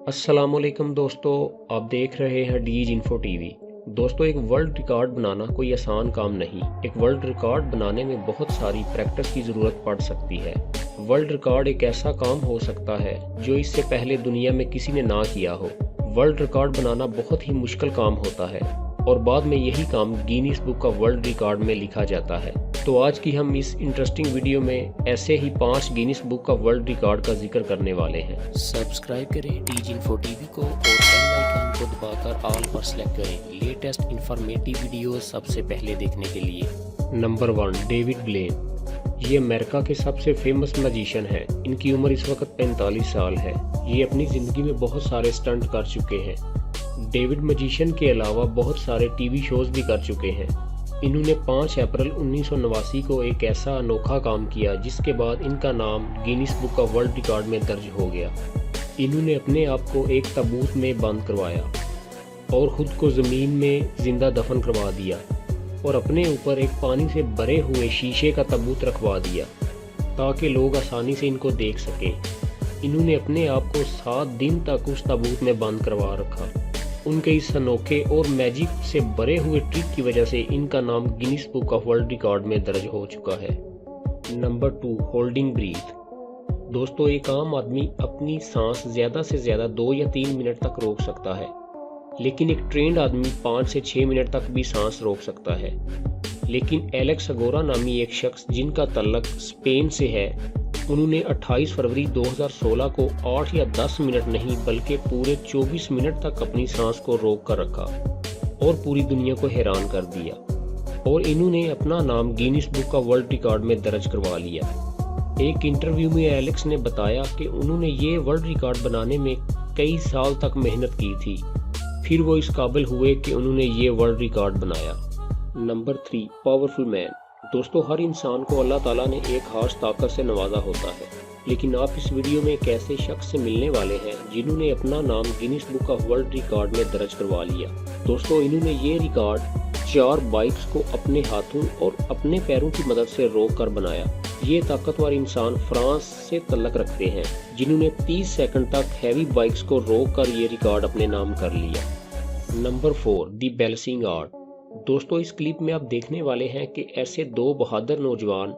अस्सलामुअलैकुम दोस्तों, आप देख रहे हैं डीज इन्फो टीवी। दोस्तों, एक वर्ल्ड रिकॉर्ड बनाना कोई आसान काम नहीं। एक वर्ल्ड रिकॉर्ड बनाने में बहुत सारी प्रैक्टिस की ज़रूरत पड़ सकती है। वर्ल्ड रिकॉर्ड एक ऐसा काम हो सकता है जो इससे पहले दुनिया में किसी ने ना किया हो। वर्ल्ड रिकॉर्ड बनाना बहुत ही मुश्किल काम होता है और बाद में यही काम गिनीज बुक का वर्ल्ड रिकॉर्ड में लिखा जाता है। तो आज की हम इस इंटरेस्टिंग वीडियो में ऐसे ही 5 गिनीज बुक का वर्ल्ड रिकॉर्ड का जिक्र करने वाले हैं। सब्सक्राइब करें डीज इन्फो टीवी को और बेल आइकन को दबाकर ऑल पर सेलेक्ट करें लेटेस्ट इंफॉर्मेटिव वीडियो सबसे पहले देखने के लिए। Number 1, David Blaine. ये अमेरिका के सबसे फेमस मैजिशियन हैं। इनकी उम्र इस वक्त 45 साल है। ये अपनी ज़िंदगी में बहुत सारे स्टंट कर चुके हैं। डेविड मैजिशियन के अलावा बहुत सारे टीवी शोज भी कर चुके हैं। इन्होंने 5 अप्रैल 1989 को एक ऐसा अनोखा काम किया जिसके बाद इनका नाम गिनीज बुक का वर्ल्ड रिकॉर्ड में दर्ज हो गया। इन्होंने अपने आप को एक ताबूत में बंद करवाया और ख़ुद को ज़मीन में ज़िंदा दफन करवा दिया और अपने ऊपर एक पानी से भरे हुए शीशे का ताबूत रखवा दिया ताकि लोग आसानी से इनको देख सकें। इन्होंने अपने आप को 7 दिन तक उस ताबूत में बंद करवा रखा। उनके इस अनोखे और मैजिक से भरे हुए ट्रिक की वजह से इनका नाम Guinness Book of World Record में दर्ज हो चुका है। Number 2, holding breath. दोस्तों, एक आम आदमी अपनी सांस ज़्यादा से ज़्यादा 2 या 3 मिनट तक रोक सकता है, लेकिन एक ट्रेंड आदमी 5 से 6 मिनट तक भी सांस रोक सकता है। लेकिन एलेक्स अगोरा नामी एक शख्स जिनका तल्लक स्पेन से है, उन्होंने 28 फरवरी 2016 को 8 या 10 मिनट नहीं बल्कि पूरे 24 मिनट तक अपनी सांस को रोक कर रखा और पूरी दुनिया को हैरान कर दिया और इन्होंने अपना नाम गिनीज बुक का वर्ल्ड रिकॉर्ड में दर्ज करवा लिया। एक इंटरव्यू में एलेक्स ने बताया कि उन्होंने ये वर्ल्ड रिकॉर्ड बनाने में कई साल तक मेहनत की थी, फिर वो इस काबिल हुए कि उन्होंने ये वर्ल्ड रिकॉर्ड बनाया। Number 3, powerful man. दोस्तों, हर इंसान को अल्लाह ताला ने एक खास ताकत से नवाजा होता है, लेकिन आप इस वीडियो में एक ऐसे शख्स से मिलने वाले हैं जिन्होंने अपना नाम Guinness Book of World Record में दर्ज करवा लिया। दोस्तों, इन्होंने ये रिकॉर्ड 4 बाइक्स को अपने हाथों और अपने पैरों की मदद से रोक कर बनाया। ये ताकतवर इंसान फ्रांस से तल्लक रखते हैं जिन्होंने 30 सेकंड तक हैवी बाइक्स को रोक कर ये रिकॉर्ड अपने नाम कर लिया। नंबर 4, दी बैलेंसिंग आर्ट। दोस्तों, इस क्लिप में आप देखने वाले हैं कि ऐसे 2 बहादुर नौजवान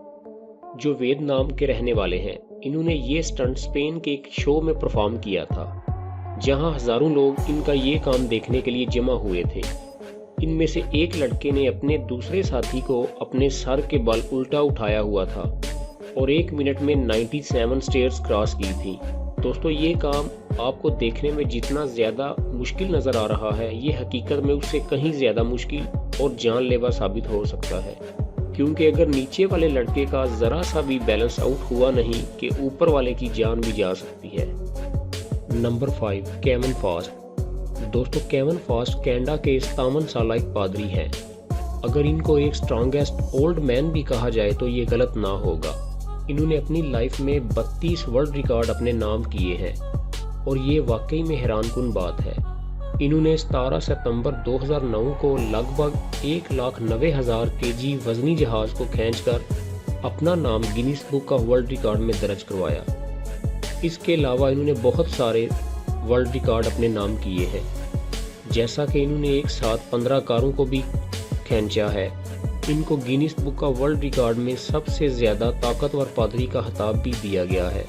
जो वियतनाम के रहने वाले हैं, इन्होंने ये स्टंट स्पेन के एक शो में परफॉर्म किया था जहां हजारों लोग इनका ये काम देखने के लिए जमा हुए थे। इनमें से एक लड़के ने अपने दूसरे साथी को अपने सर के बल उल्टा उठाया हुआ था और 1 मिनट में 97 स्टेयर्स क्रॉस की थी। दोस्तों, ये काम आपको देखने में जितना ज़्यादा मुश्किल नज़र आ रहा है, ये हकीकत में उससे कहीं ज़्यादा मुश्किल और जानलेवा साबित हो सकता है, क्योंकि अगर नीचे वाले लड़के का ज़रा सा भी बैलेंस आउट हुआ नहीं कि ऊपर वाले की जान भी जा सकती है। Number 5, Kevin fast. दोस्तों, केविन फास्ट कनाडा के 57 साल एक पादरी हैं। अगर इनको एक स्ट्रांगेस्ट ओल्ड मैन भी कहा जाए तो ये गलत ना होगा। इन्होंने अपनी लाइफ में 32 वर्ल्ड रिकॉर्ड अपने नाम किए हैं और ये वाकई में हैरानकुन बात है। इन्होंने 17 सितंबर 2009 को लगभग 1,90,000 केजी वजनी जहाज को खींचकर अपना नाम गिनीज बुक का वर्ल्ड रिकॉर्ड में दर्ज करवाया। इसके अलावा इन्होंने बहुत सारे वर्ल्ड रिकॉर्ड अपने नाम किए हैं, जैसा कि इन्होंने एक साथ 15 कारों को भी खींचा है। इनको गिनीज बुक का वर्ल्ड रिकॉर्ड में सबसे ज़्यादा ताकतवर पादरी का खिताब भी दिया गया है।